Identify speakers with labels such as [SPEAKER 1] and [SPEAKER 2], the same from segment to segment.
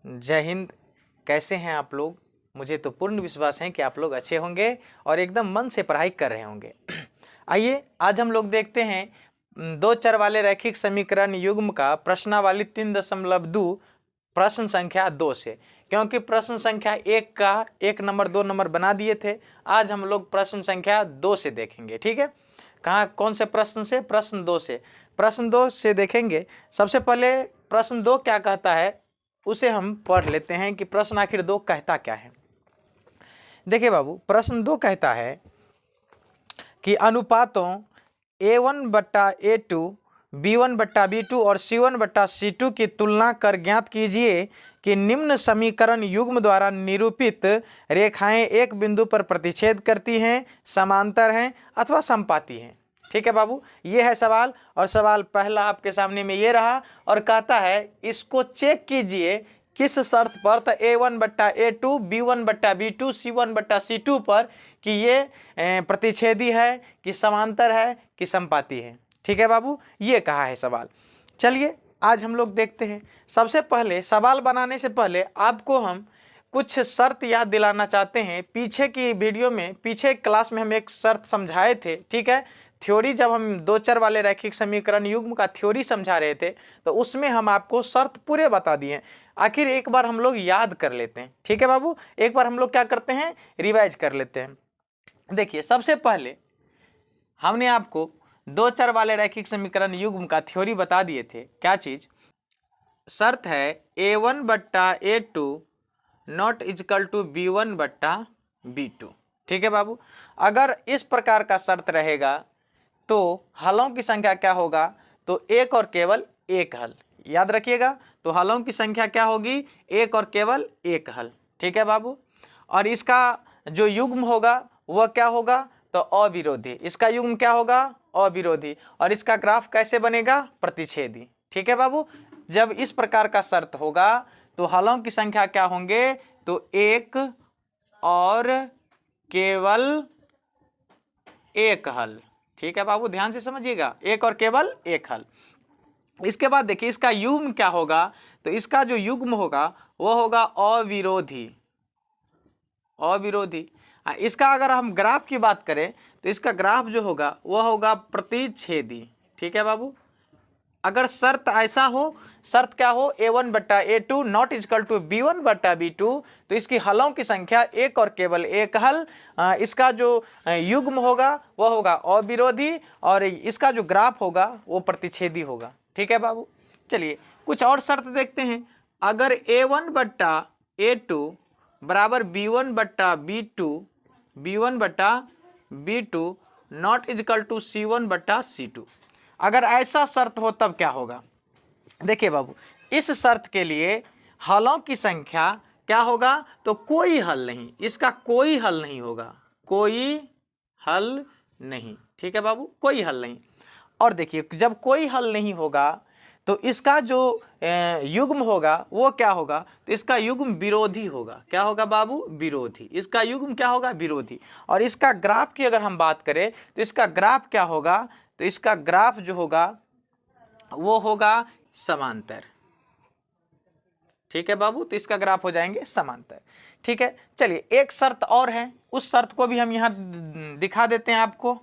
[SPEAKER 1] जय हिंद। कैसे हैं आप लोग? मुझे तो पूर्ण विश्वास है कि आप लोग अच्छे होंगे और एकदम मन से पढ़ाई कर रहे होंगे। आइए आज हम लोग देखते हैं दो चर वाले रैखिक समीकरण युग्म का प्रश्नावली 3.2 प्रश्न संख्या 2 से, क्योंकि प्रश्न संख्या 1 का 1 नंबर 2 नंबर बना दिए थे। आज हम लोग प्रश्न संख्या 2 से देखेंगे। ठीक है, कहाँ कौन से प्रश्न से? प्रश्न 2 से। प्रश्न 2 से देखेंगे। सबसे पहले प्रश्न 2 क्या कहता है उसे हम पढ़ लेते हैं कि प्रश्न आखिर 2 कहता क्या है। देखिए बाबू, प्रश्न 2 कहता है कि अनुपातों A1/A2, B1/B2 और C1/C2 की तुलना कर ज्ञात कीजिए कि निम्न समीकरण युग्म द्वारा निरूपित रेखाएं एक बिंदु पर प्रतिच्छेद करती हैं, समांतर हैं अथवा समपाती हैं। ठीक है बाबू, ये है सवाल। और सवाल पहला आपके सामने में ये रहा और कहता है इसको चेक कीजिए किस शर्त पर? तो A1/A2, B1/B2, C1/C2 पर कि ये प्रतिच्छेदी है कि समांतर है कि समपाती है। ठीक है बाबू, ये कहा है सवाल। चलिए आज हम लोग देखते हैं। सबसे पहले सवाल बनाने से पहले आपको हम कुछ शर्त याद दिलाना चाहते हैं। पीछे की वीडियो में, पीछे क्लास में हम एक शर्त समझाए थे। ठीक है, थ्योरी, जब हम दो चर वाले रैखिक समीकरण युग्म का थ्योरी समझा रहे थे तो उसमें हम आपको शर्त पूरे बता दिए। आखिर एक बार हम लोग याद कर लेते हैं। ठीक है बाबू, एक बार हम लोग क्या करते हैं, रिवाइज कर लेते हैं। देखिए, सबसे पहले हमने आपको दो चर वाले रैखिक समीकरण युग्म का थ्योरी बता दिए थे। क्या चीज? शर्त है A1/A2 not equal to B1/B2। ठीक है बाबू, अगर इस प्रकार का शर्त रहेगा तो हलों की संख्या क्या होगा? तो एक और केवल एक हल। याद रखिएगा, तो हलों की संख्या क्या होगी? एक और केवल एक हल। ठीक है बाबू, और इसका जो युग्म होगा वह क्या होगा? तो अविरोधी। इसका युग्म क्या होगा? अविरोधी। और इसका ग्राफ कैसे बनेगा? प्रतिच्छेदी। ठीक है बाबू, जब इस प्रकार का शर्त होगा तो हलों की संख्या क्या होंगे? तो एक और केवल एक हल। ठीक है बाबू, ध्यान से समझिएगा, एक और केवल एक हल। इसके बाद देखिए इसका युग्म क्या होगा? तो इसका जो युग्म होगा वह होगा अविरोधी। अविरोधी। इसका अगर हम ग्राफ की बात करें तो इसका ग्राफ जो होगा वह होगा प्रतिच्छेदी। ठीक है बाबू, अगर शर्त ऐसा हो, शर्त क्या हो? A1/A2 not equal to B1/B2, तो इसकी हलों की संख्या एक और केवल एक हल। इसका जो युग्म होगा वह होगा अविरोधी और इसका जो ग्राफ होगा वो प्रतिच्छेदी होगा। ठीक है बाबू, चलिए कुछ और शर्त देखते हैं। अगर A1/A2 बराबर B1/B2, B1/B2 not equal to C1/C2, अगर ऐसा शर्त हो तब क्या होगा? देखिए बाबू, इस शर्त के लिए हलों की संख्या क्या होगा? तो कोई हल नहीं, इसका कोई हल नहीं होगा। कोई हल नहीं। ठीक है बाबू, कोई हल नहीं। और देखिए, जब कोई हल नहीं होगा तो इसका जो युग्म होगा वो क्या होगा? तो इसका युग्म विरोधी होगा। क्या होगा बाबू? विरोधी। इसका युग्म क्या होगा? विरोधी। और इसका ग्राफ की अगर हम बात करें तो इसका ग्राफ क्या होगा? तो इसका ग्राफ जो होगा वो होगा समांतर। ठीक है बाबू, तो इसका ग्राफ हो जाएंगे समांतर। ठीक है, चलिए एक शर्त और है, उस शर्त को भी हम यहाँ दिखा देते हैं आपको।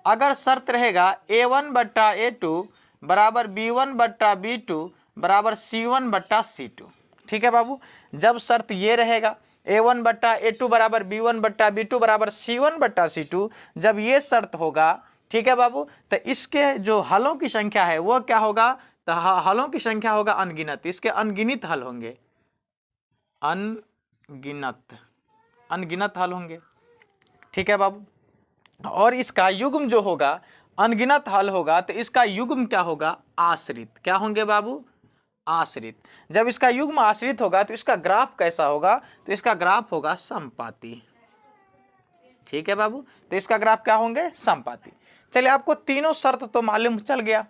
[SPEAKER 1] अगर शर्त रहेगा A1/A2 बराबर B1/B2 बराबर C1/C2। ठीक है बाबू, जब शर्त ये रहेगा A1/A2 बराबर B1/B2 बराबर C1/C2, जब ये शर्त होगा, ठीक है बाबू, तो इसके जो हलों की संख्या है वो क्या होगा? तो हलों की संख्या होगा अनगिनत। इसके अनगिनत हल होंगे, अनगिनत हल होंगे। ठीक है बाबू, और इसका युग्म जो होगा अनगिनत हल होगा, तो इसका युग्म क्या होगा? आश्रित। क्या होंगे बाबू? आश्रित। जब इसका युग्म आश्रित होगा तो इसका ग्राफ कैसा होगा? तो इसका ग्राफ होगा समपाती। ठीक है बाबू, तो इसका ग्राफ क्या होंगे? समपाती। चलिए, आपको तीनों शर्त तो मालूम चल गया।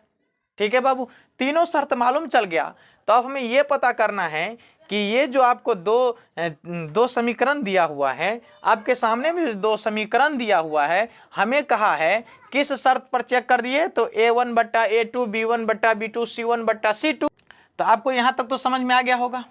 [SPEAKER 1] ठीक है बाबू, तीनों शर्त मालूम चल गया, तो अब हमें यह पता करना है कि ये जो आपको दो समीकरण दिया हुआ है, आपके सामने भी दो समीकरण दिया हुआ है, हमें कहा है किस शर्त पर चेक कर दिए? तो A1/A2, B1/B2, C1/C2। तो आपको यहां तक तो समझ में आ गया होगा।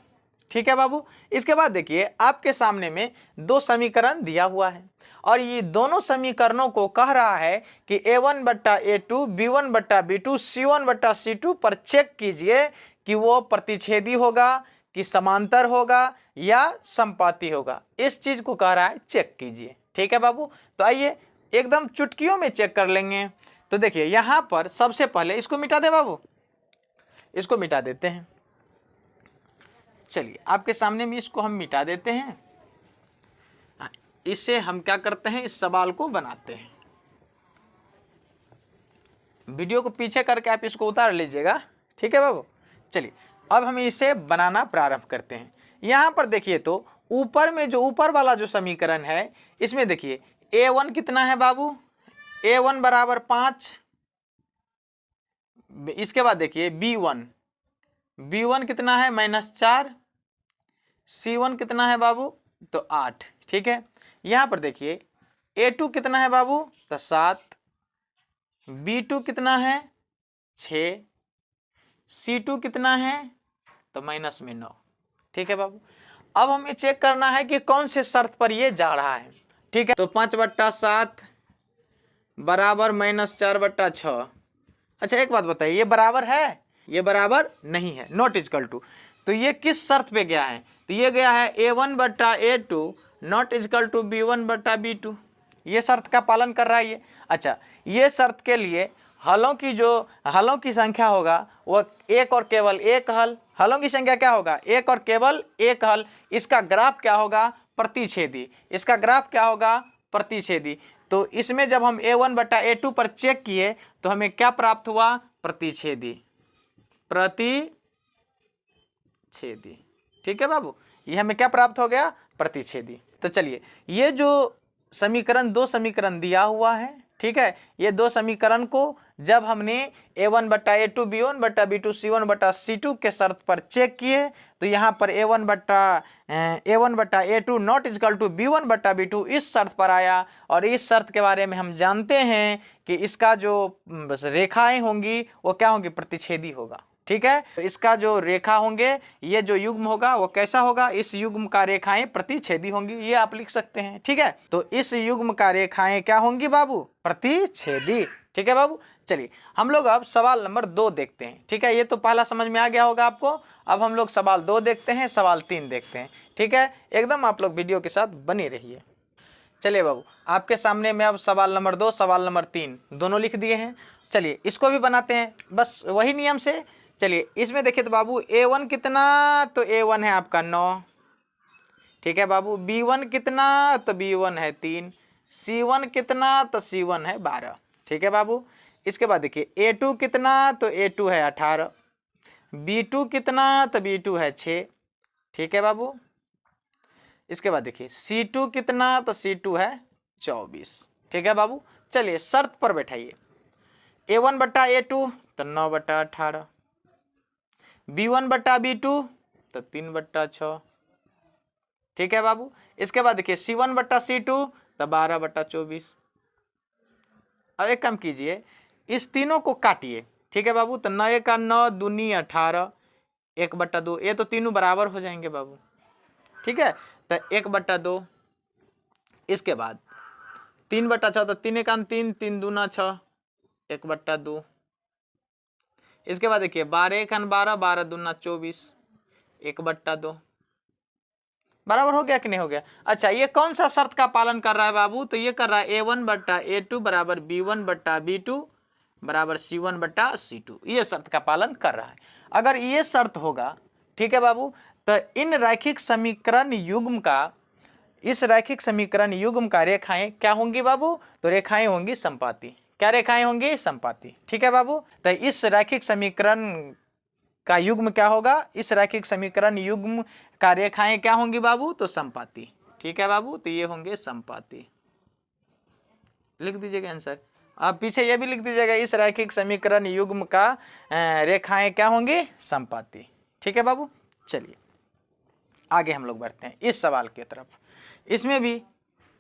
[SPEAKER 1] ठीक है बाबू। इसके बाद देखिए आपके सामने में दो समीकरण दिया हुआ है और ये दोनों समीकरणों को कह रहा है कि a1/a2 b1/b2 c1/c2 पर चेक कीजिए कि वो प्रतिच्छेदी होगा कि समांतर होगा या संपाती होगा। इस चीज को कह रहा है चेक कीजिए। ठीक है बाबू। तो आइए एकदम चुटकियों में चेक कर लेंगे। तो देखिए यहां पर सबसे पहले इसको मिटा दे बाबू, इसको मिटा देते हैं। चलिए आपके सामने में इसको हम मिटा देते हैं। इससे हम क्या करते हैं, इस सवाल को बनाते हैं। वीडियो को पीछे करके आप इसको उतार लीजिएगा। ठीक है बाबू। चलिए अब हम इसे बनाना प्रारंभ करते हैं। यहां पर देखिए तो ऊपर में जो ऊपर वाला जो समीकरण है इसमें देखिए a1 कितना है बाबू, a1 बराबर 5। इसके बाद देखिए b1 कितना है -4, c1 कितना है बाबू तो 8। ठीक है। यहां पर देखिए a2 कितना है बाबू तो 7, b2 कितना है 6, c2 कितना है तो -9। ठीक है बाबू। अब हमें चेक करना है कि कौन से शर्त पर ये जा रहा है। ठीक है। तो 5/7 बराबर -4/6। अच्छा एक बात बताइए, ये बराबर है? ये बराबर नहीं है, नॉट इक्वल टू। तो ये किस शर्त पे गया है? तो ये गया है a1/a2 not equal to b1/b2। ये शर्त का पालन कर रहा है ये। अच्छा ये शर्त के लिए हलों की संख्या होगा वो एक और केवल एक हल। हलों की संख्या क्या होगा? एक और केवल एक हल। इसका ग्राफ क्या होगा? प्रतिच्छेदी। इसका ग्राफ क्या होगा? प्रतिच्छेदी। तो इसमें जब हम a1/a2 पर चेक किए तो हमें क्या प्राप्त हुआ? प्रतिच्छेदी। प्रतिच्छेदी। ठीक है बाबू। ये हमें क्या प्राप्त हो गया? प्रतिच्छेदी। तो चलिए ये जो दो समीकरण दिया हुआ है, ठीक है, ये दो समीकरण को जब हमने a1/a2 b1/b2 c1/c2 के शर्त पर चेक किए तो यहाँ पर a1/a2 not equal to b1/b2 इस शर्त पर आया। और इस शर्त के बारे में हम जानते हैं कि इसका जो रेखाएं होंगी वो क्या होंगी? प्रतिच्छेदी होगा। ठीक है। तो इसका जो रेखा होंगे, ये जो युग्म होगा वो कैसा होगा? इस युग्म का रेखाएं प्रतिच्छेदी होंगी, ये आप लिख सकते हैं। ठीक है। तो इस युग्म का रेखाएं क्या होंगी बाबू? प्रतिच्छेदी। ठीक है बाबू। चलिए हम लोग अब सवाल नंबर 2 देखते हैं। ठीक है। ये तो पहला समझ में आ गया होगा आपको। अब हम लोग सवाल 2 देखते हैं, सवाल 3 देखते हैं। ठीक है। एकदम आप लोग वीडियो के साथ बने रहिए। चलिए बाबू आपके सामने में अब सवाल नंबर 2 सवाल नंबर 3 दोनों लिख दिए हैं। चलिए इसको भी बनाते हैं बस वही नियम से। चलिए इसमें देखिए तो बाबू a1 कितना? तो a1 है आपका 9। ठीक है बाबू। b1 कितना? तो b1 है 3। c1 कितना? तो c1 है 12। ठीक है बाबू। इसके बाद देखिए a2 कितना? तो a2 है 18। b2 कितना? तो b2 है 6। ठीक है बाबू। इसके बाद देखिए c2 कितना? तो c2 है 24। ठीक है बाबू। चलिए शर्त पर बैठाइए। a1/a2 तो 9/18, b1/b2 तो 3/6। ठीक है बाबू। इसके बाद देखिए c1/c2 तो 12/24। अब एक काम कीजिए, इस तीनों को काटिए। ठीक है बाबू। तो 9 का 9 दूनी 18, 1/2। ये तो तीनों बराबर हो जाएंगे बाबू। ठीक है। तो 1/2। इसके बाद 3/6 तो 3 का 3, 3 दूना 6, 1/2। इसके बाद देखिए 12 का 12, 12 दूना 24, 1/2। बराबर हो गया कि नहीं हो गया? अच्छा ये कौन सा शर्त का पालन कर रहा है बाबू? तो ये कर रहा है a1/a2 बराबर b1/b2 बराबर c1/c2। ये शर्त का पालन कर रहा है। अगर ये शर्त होगा, ठीक है बाबू, तो इन रैखिक समीकरण युग्म का इस रैखिक समीकरण युग्म का रेखाएं क्या होंगी बाबू? तो रेखाएं होंगी संपाती। क्या रेखाएं होंगी? संपाती। ठीक है बाबू। तो इस रैखिक समीकरण का युग्म क्या होगा? इस रैखिक समीकरण युग्म का रेखाएं क्या होंगी बाबू? तो संपाती। ठीक है बाबू। तो ये होंगे संपाती। लिख दीजिएगा आंसर। आप पीछे ये भी लिख दीजिएगा, इस रैखिक समीकरण युग्म का रेखाएं क्या होंगी? संपाती। ठीक है बाबू। चलिए आगे हम लोग बढ़ते हैं इस सवाल की तरफ। इसमें भी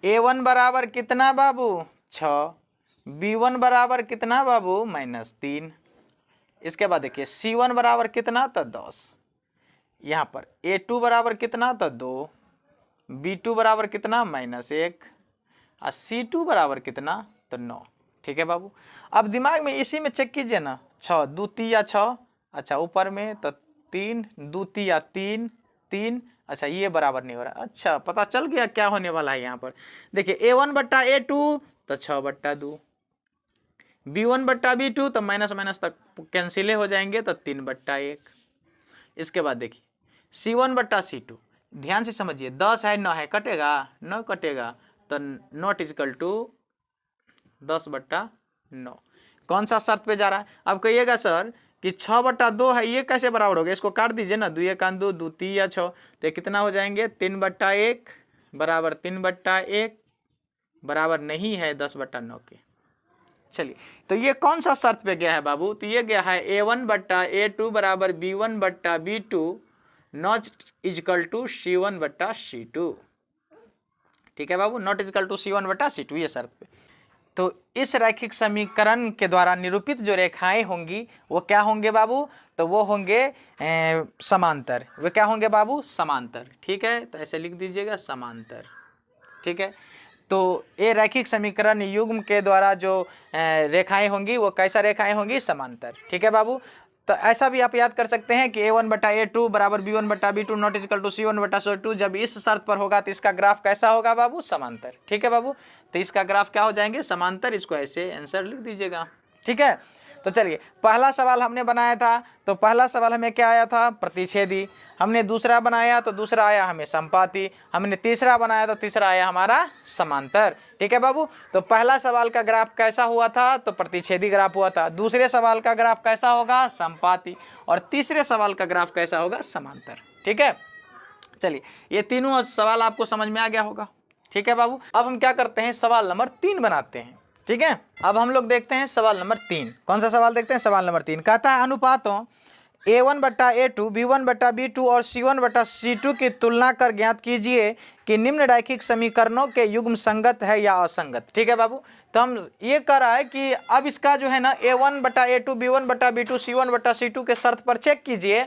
[SPEAKER 1] a1 बराबर कितना बाबू? 6। b1 बराबर कितना बाबू? -3। इसके बाद देखिए c1 बराबर कितना? तो 10। यहाँ पर A2 बराबर कितना तो 2, B2 बराबर कितना -1 और C2 बराबर कितना तो 9। ठीक है बाबू, अब दिमाग में इसी में चेक कीजिए ना, 6 2 तिया 6, अच्छा ऊपर में तो 3 2 तिया 3 3, अच्छा ये बराबर नहीं हो रहा। अच्छा पता चल गया क्या होने वाला है यहाँ पर। देखिए A1 बट्टा A2 तो 6 बट्टा 2, B1 बट्टा B2 तो माइनस माइनस तक कैंसिल हो जाएंगे तो 3 बट्टा 1। इसके बाद देखिए C1 बट्टा C2, ध्यान से समझिए, 10 है 9 है, कटेगा 9 कटेगा तो नॉट इजकल टू 10 बट्टा 9। कौन सा शर्त पे जा रहा है? अब कहिएगा सर कि 6 बट्टा 2 है, ये कैसे बराबर हो गया? इसको काट दीजिए ना, 2 1 2 2 3 या 6, तो कितना हो जाएंगे 3 बट्टा 1 बराबर 3 बट्टा 1 बराबर नहीं है 10 बट्टा 9 के। चलिए तो ये कौन सा शर्त पे गया है बाबू? तो ये गया है A1 बट्टा A2 बराबर B1 बट्टा B2 not is equal to C1 बट्टा C2। ठीक है बाबू, नॉट इजकल टू C1 बट्टा C2, ये शर्त पे। तो इस रैखिक समीकरण के द्वारा निरूपित जो रेखाएं होंगी वो क्या होंगे बाबू? तो वो होंगे समांतर। वे क्या होंगे बाबू? समांतर। ठीक है, तो ऐसे लिख दीजिएगा समांतर। ठीक है, तो ये रैखिक समीकरण युग्म के द्वारा जो रेखाएं होंगी वो कैसा रेखाएं होंगी? समांतर। ठीक है बाबू, तो ऐसा भी आप याद कर सकते हैं कि A1 बटा A2 बराबर B1 बटा B2 not is equal to C1 बटा C2। जब इस शर्त पर होगा तो इसका ग्राफ कैसा होगा बाबू? समांतर। ठीक है बाबू, तो इसका ग्राफ क्या हो जाएंगे? समांतर। इसको ऐसे आंसर लिख दीजिएगा। ठीक है, तो चलिए पहला सवाल हमने बनाया था, तो पहला सवाल हमें क्या आया था? प्रतिच्छेदी। हमने दूसरा बनाया तो दूसरा आया हमें संपाती। हमने तीसरा बनाया तो तीसरा आया हमारा समांतर। ठीक है बाबू, तो पहला सवाल का ग्राफ कैसा हुआ था? तो प्रतिच्छेदी ग्राफ हुआ था। दूसरे सवाल का ग्राफ कैसा होगा? संपाती। और तीसरे सवाल का ग्राफ कैसा होगा? समांतर। ठीक है, चलिए ये तीनों सवाल आपको समझ में आ गया होगा। ठीक है बाबू, अब हम क्या करते हैं? सवाल नंबर 3 बनाते हैं। ठीक है, अब हम लोग देखते हैं सवाल नंबर 3। कौन सा सवाल देखते हैं? सवाल नंबर 3 कहता है अनुपातों A1 बट्टा A2 B1 बट्टा B2 और C1 बट्टा C2 की तुलना कर ज्ञात कीजिए कि निम्न रैखिक समीकरणों के युग्म संगत है या असंगत। ठीक है बाबू, तो हम ये कर रहा है कि अब इसका जो है ना A1 बट्टा A2 B1 बट्टा B2 C1 बट्टा C2 के शर्त पर चेक कीजिए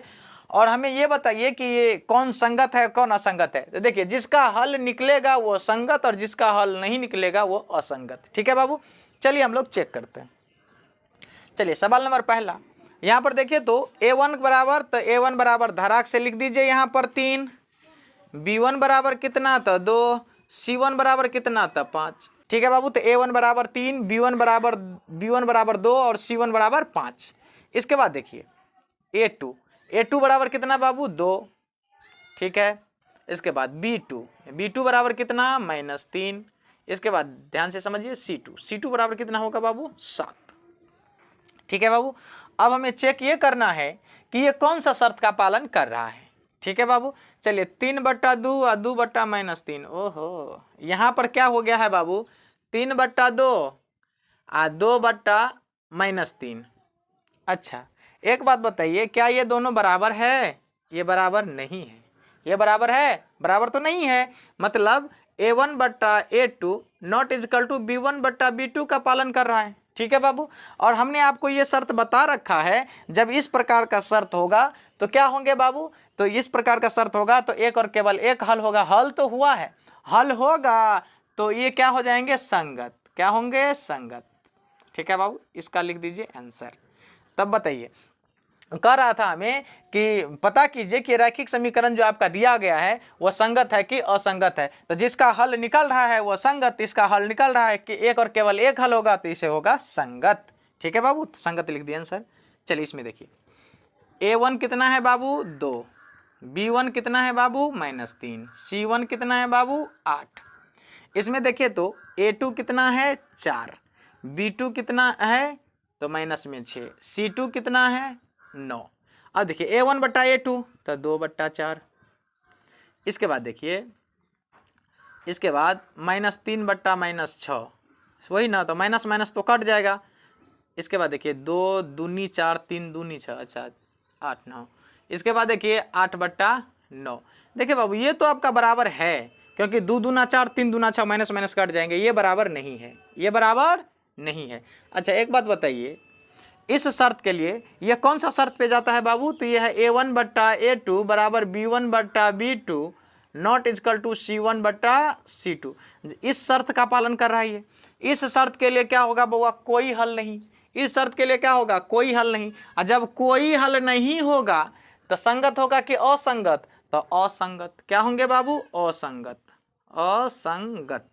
[SPEAKER 1] और हमें ये बताइए कि ये कौन संगत है कौन असंगत है। तो देखिए जिसका हल निकलेगा वो संगत और जिसका हल नहीं निकलेगा वो असंगत। ठीक है बाबू, चलिए हम लोग चेक करते हैं। चलिए सवाल नंबर पहला, यहाँ पर देखिए तो A1 बराबर, तो A1 बराबर धराक से लिख दीजिए यहाँ पर 3, B1 बराबर कितना? तो 2, C1 बराबर कितना? तो 5। ठीक है बाबू, तो A1 बराबर 3, B1 बराबर 2 और C1 बराबर 5। इसके बाद देखिए A2 बराबर कितना बाबू? 2। ठीक है, इसके बाद B2 बराबर कितना? -3। इसके बाद ध्यान से समझिए C2 बराबर कितना होगा बाबू? 7। ठीक है बाबू, अब हमें चेक ये करना है कि ये कौन सा शर्त का पालन कर रहा है। ठीक है बाबू, चलिए 3 बट्टा 2 और 2 बट्टा -3। ओहो, यहाँ पर क्या हो गया है बाबू? 3 बट्टा 2 और 2 बट्टा -3। अच्छा एक बात बताइए, क्या ये दोनों बराबर है? ये बराबर नहीं है। ये बराबर है? बराबर तो नहीं है। मतलब A1 बट्टा A2 not is equal to B1 बट्टा B2 का पालन कर रहा है। ठीक है बाबू, और हमने आपको ये शर्त बता रखा है जब इस प्रकार का शर्त होगा तो क्या होंगे बाबू? तो इस प्रकार का शर्त होगा तो एक और केवल एक हल होगा। हल तो हुआ है, हल होगा तो ये क्या हो जाएंगे? संगत। क्या होंगे? संगत। ठीक है बाबू, इसका लिख दीजिए आंसर। तब बताइए, कह रहा था हमें कि पता कीजिए कि रैखिक समीकरण जो आपका दिया गया है वह संगत है कि असंगत है। तो जिसका हल निकल रहा है वह संगत, इसका हल निकल रहा है कि एक और केवल एक हल होगा तो इसे होगा संगत। ठीक है बाबू, संगत लिख दिया आंसर। चलिए इसमें देखिए A1 कितना है बाबू? 2, B1 कितना है बाबू? -3, C1 कितना है बाबू? 8। इसमें देखिए तो A2 कितना है? 4, B2 कितना है? तो -6, C2 कितना है? 9। अब देखिए A1 बट्टा A2 तो 2 बट्टा 4। इसके बाद देखिए, इसके बाद -3 बट्टा -6, वही ना, तो माइनस माइनस तो कट जाएगा। इसके बाद देखिए 2 दूनी 4, 3 दूनी 6, अच्छा 8 9। इसके बाद देखिए 8 बट्टा 9। देखिए बाबू ये तो आपका बराबर है, क्योंकि 2 दूना 4, 3 दूना 6, माइनस माइनस कट जाएंगे। ये बराबर नहीं है, ये बराबर नहीं है। अच्छा एक बात बताइए, इस शर्त के लिए यह कौन सा शर्त पे जाता है बाबू, तो यह है A1 बट्टा A2 बराबर B1 बट्टा B2 not is equal to C1 बट्टा C2। इस शर्त का पालन कर रहा है ये। इस शर्त के लिए क्या होगा बउआ, कोई हल नहीं। इस शर्त के लिए क्या होगा, कोई हल नहीं। और जब कोई हल नहीं होगा तो संगत होगा कि असंगत, तो असंगत क्या होंगे बाबू, असंगत, असंगत।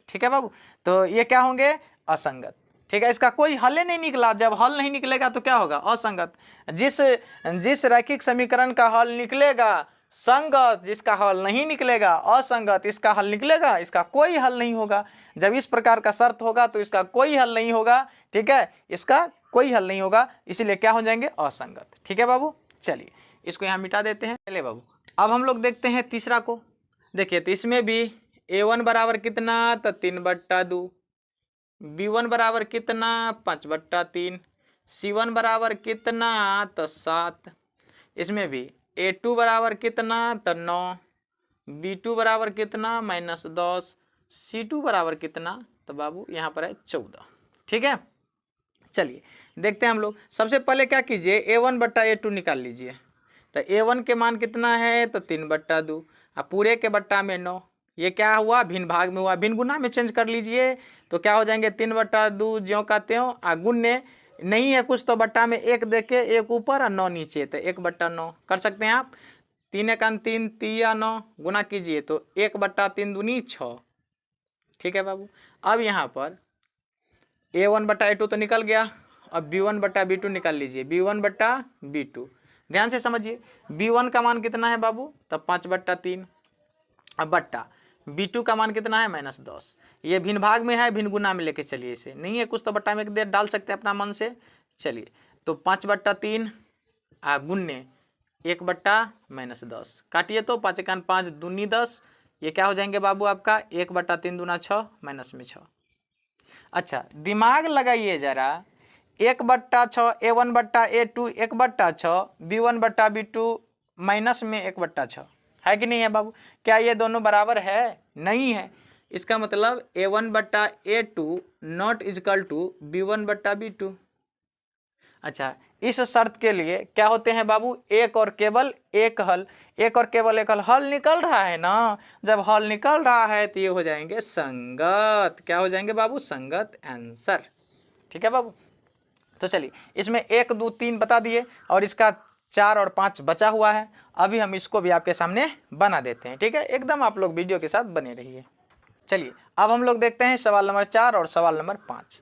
[SPEAKER 1] ठीक है बाबू, तो ये क्या होंगे, असंगत। ठीक है, इसका कोई हल ही नहीं निकला। जब हल नहीं निकलेगा तो क्या होगा, असंगत। जिस रैखिक समीकरण का हल निकलेगा संगत, जिसका हल नहीं निकलेगा असंगत, इसका हल निकलेगा, इसका कोई हल नहीं होगा। जब इस प्रकार का शर्त होगा तो इसका कोई हल नहीं होगा। ठीक है, इसका कोई हल नहीं होगा, इसीलिए क्या हो जाएंगे, असंगत। ठीक है बाबू, चलिए इसको यहाँ मिटा देते हैं। चलिए बाबू, अब हम लोग देखते हैं तीसरा को। देखिए, तो इसमें भी A1 बराबर कितना, तो 3/2, B1 बराबर कितना, 5/3, C1 बराबर कितना, तो 7। इसमें भी A2 बराबर कितना, तो 9, B2 बराबर कितना, -10, C2 बराबर कितना, तो बाबू यहाँ पर है 14। ठीक है, चलिए देखते हैं हम लोग। सबसे पहले क्या कीजिए, A1 बट्टा A2 निकाल लीजिए। तो A1 के मान कितना है, तो 3/2, अब पूरे के बट्टा में 9। ये क्या हुआ, भिन्न भाग में हुआ, भिन्न गुना में चेंज कर लीजिए तो क्या हो जाएंगे, 3/2 ज्यों का त्यों। गुण्य नहीं है कुछ तो बट्टा में 1 देके, 1 ऊपर और 9 नीचे, तो 1/9 कर सकते हैं आप। 3 × 3 3 9 गुना कीजिए तो 1/3 दूनी 6। ठीक है बाबू, अब यहाँ पर A1 बट्टा A2 तो निकल गया, अब B1 बट्टा B2 निकाल लीजिए। B1 बट्टा B2, ध्यान से समझिए। B1 का मान कितना है बाबू, तब 5/3, अब बट्टा B2 का मान कितना है, -10। ये भिन्न भाग में है, भिन्न गुना में लेके चलिए। इसे नहीं है कुछ तो बट्टा में एक देर डाल सकते हैं अपना मन से। चलिए, तो 5/3 गुण्य 1/-10 काटिए तो 5 × 5 दूनी 10। ये क्या हो जाएंगे बाबू आपका, 1/3 दूना 6 माइनस में 6। अच्छा, दिमाग लगाइए जरा। 1/6 A1 बट्टा A2 1/6, B1 बट्टा B2 माइनस में 1/6 है कि नहीं है बाबू। क्या ये दोनों बराबर है, नहीं है। इसका मतलब A1 बट्टा A2 not is equal to B1 बट्टा B2। अच्छा, इस शर्त के लिए क्या होते हैं बाबू, एक और केवल एक हल, एक और केवल एक हल निकल रहा है ना। जब हल निकल रहा है तो ये हो जाएंगे संगत। क्या हो जाएंगे बाबू, संगत आंसर। ठीक है बाबू, तो चलिए इसमें 1 2 3 बता दिए और इसका 4 और 5 बचा हुआ है। अभी हम इसको भी आपके सामने बना देते हैं। ठीक है, एकदम आप लोग वीडियो के साथ बने रहिए। चलिए अब हम लोग देखते हैं सवाल नंबर 4 और सवाल नंबर 5।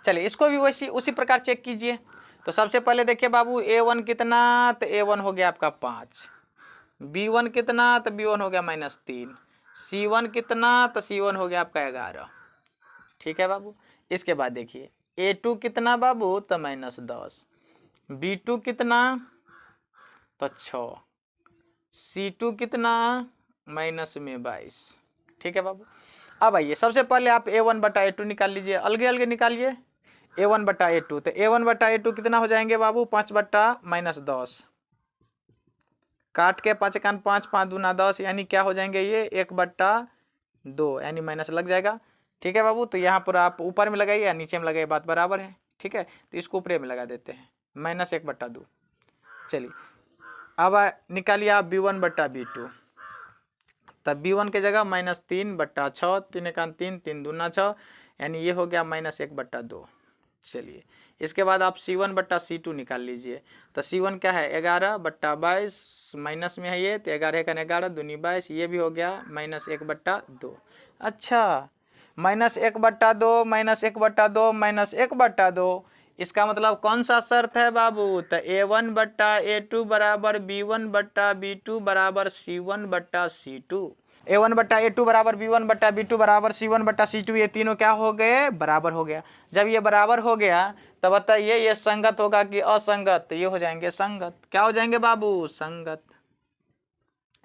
[SPEAKER 1] चलिए इसको भी वैसी उसी प्रकार चेक कीजिए। तो सबसे पहले देखिए बाबू, A1 कितना, तो A1 हो गया आपका 5, B1 कितना, तो B1 हो गया -3, C1 कितना, तो C1 हो गया आपका 11। ठीक है बाबू, इसके बाद देखिए A2 कितना बाबू, तो -10, B2 कितना, तो 6, C2 कितना, -22। ठीक है बाबू, अब आइए सबसे पहले आप A1 बटा A2 निकाल लीजिए, अलगे अलगे निकालिए। A1 बटा A2, तो A1 बटा A2 कितना हो जाएंगे बाबू, 5/-10 काट के 5 × 5 5 दूना 10, यानी क्या हो जाएंगे ये 1/2, यानी माइनस लग जाएगा। ठीक है बाबू, तो यहाँ पर आप ऊपर में लगाइए या नीचे में लगाइए, बात बराबर है। ठीक है, तो इसको ऊपर में लगा देते हैं, -1/2। चलिए अब निकालिए आप B1 बटा B2, तब B1 के जगह -3/6, 3 × 3 3 दूना 6, यानी ये हो गया -1/2। चलिए इसके बाद आप C1 बट्टा C2 निकाल लीजिए। तो C1 क्या है, 11/22, माइनस में है ये, तो 11 × 11 दूनी 22, ये भी हो गया -1/2। अच्छा, -1/2, -1/2, -1/2, इसका मतलब कौन सा शर्त है बाबू, तो A1 बट्टा A2 बराबर B1 बट्टा B2 बराबर C1 बट्टा C2। A1 बट्टा A2 बराबर B1 बट्टा B2 बराबर C1 बट्टा C2, ये तीनों क्या हो गए, बराबर हो गया। जब ये बराबर हो गया तब बताइए ये संगत होगा कि असंगत, ये हो जाएंगे संगत। क्या हो जाएंगे बाबू, संगत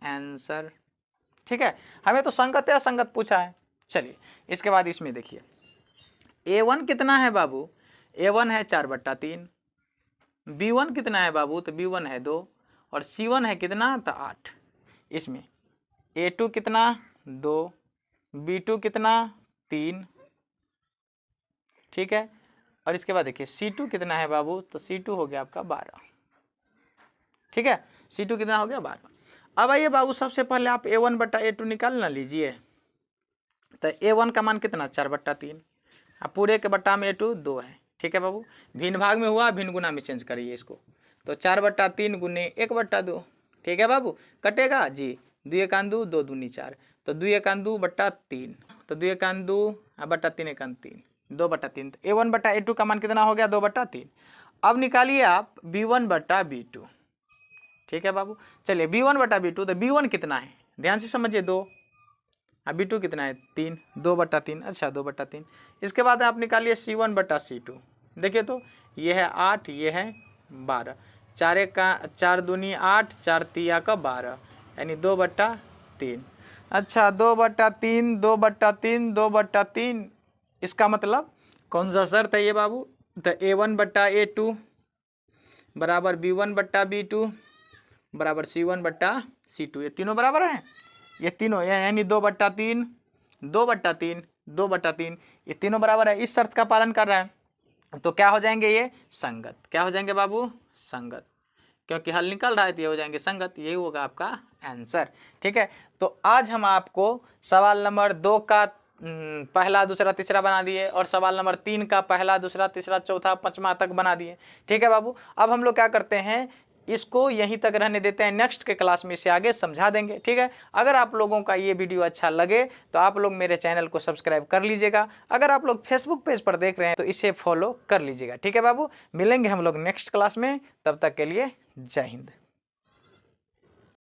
[SPEAKER 1] आंसर। ठीक है, हमें तो संगत या असंगत पूछा है। चलिए इसके बाद इसमें देखिए A1 कितना है बाबू, A1 है 4/3, B1 कितना है बाबू, तो B1 है 2, और C1 है कितना, तो 8। इसमें A2 कितना, 2, B2 कितना, 3। ठीक है, और इसके बाद देखिए C2 कितना है बाबू, तो C2 हो गया आपका 12। ठीक है, C2 कितना हो गया 12। अब आइए बाबू सबसे पहले आप A1 बटा A2 निकाल ना लीजिए। तो A1 का मान कितना 4/3, अब पूरे के बट्टा में A2 2 है। ठीक है बाबू, भिन्न भाग में हुआ, भिन्न गुना में चेंज करिए इसको। तो 4/3 गुने 1/2। ठीक है बाबू, कटेगा जी, 2 1 2 2 दूनी 4, तो 2 1 2 बट्टा 3, तो 2 1 2 बट्टा 3 1 3, 2/3। तो A1 बटा A2 का मान कितना हो गया 2/3। अब निकालिए आप B1 बटा B2। ठीक है बाबू, चलिए B1 बटा B2, तो B1 कितना है ध्यान से समझिए 2, अब B2 कितना है 3, 2/3। अच्छा 2/3। इसके बाद आप निकालिए C1 बटा C2। देखिए तो ये है 8, ये है 12, 4 दूनी 8, 4 तिया का 12, यानी 2/3। अच्छा 2/3, 2/3, 2/3। इसका मतलब कौन सा शर्त है ये बाबू, तो A1 बटा A2 बराबर B1 बटा B2 बराबर C1 बटा C2, ये तीनों बराबर हैं, ये तीनों यानी 2/3, 2/3, 2/3, ये तीनों बराबर है, इस शर्त का पालन कर रहा है। तो क्या हो जाएंगे ये संगत, क्या हो जाएंगे बाबू संगत, क्योंकि हल निकल रहा है तो ये हो जाएंगे संगत, यही होगा आपका आंसर। ठीक है, तो आज हम आपको सवाल नंबर 2 का पहला दूसरा तीसरा बना दिए और सवाल नंबर 3 का पहला दूसरा तीसरा चौथा पांचवा तक बना दिए। ठीक है बाबू, अब हम लोग क्या करते हैं, इसको यहीं तक रहने देते हैं, नेक्स्ट के क्लास में इसे आगे समझा देंगे। ठीक है, अगर आप लोगों का ये वीडियो अच्छा लगे तो आप लोग मेरे चैनल को सब्सक्राइब कर लीजिएगा, अगर आप लोग फेसबुक पेज पर देख रहे हैं तो इसे फॉलो कर लीजिएगा। ठीक है बाबू, मिलेंगे हम लोग नेक्स्ट क्लास में, तब तक के लिए जय हिंद।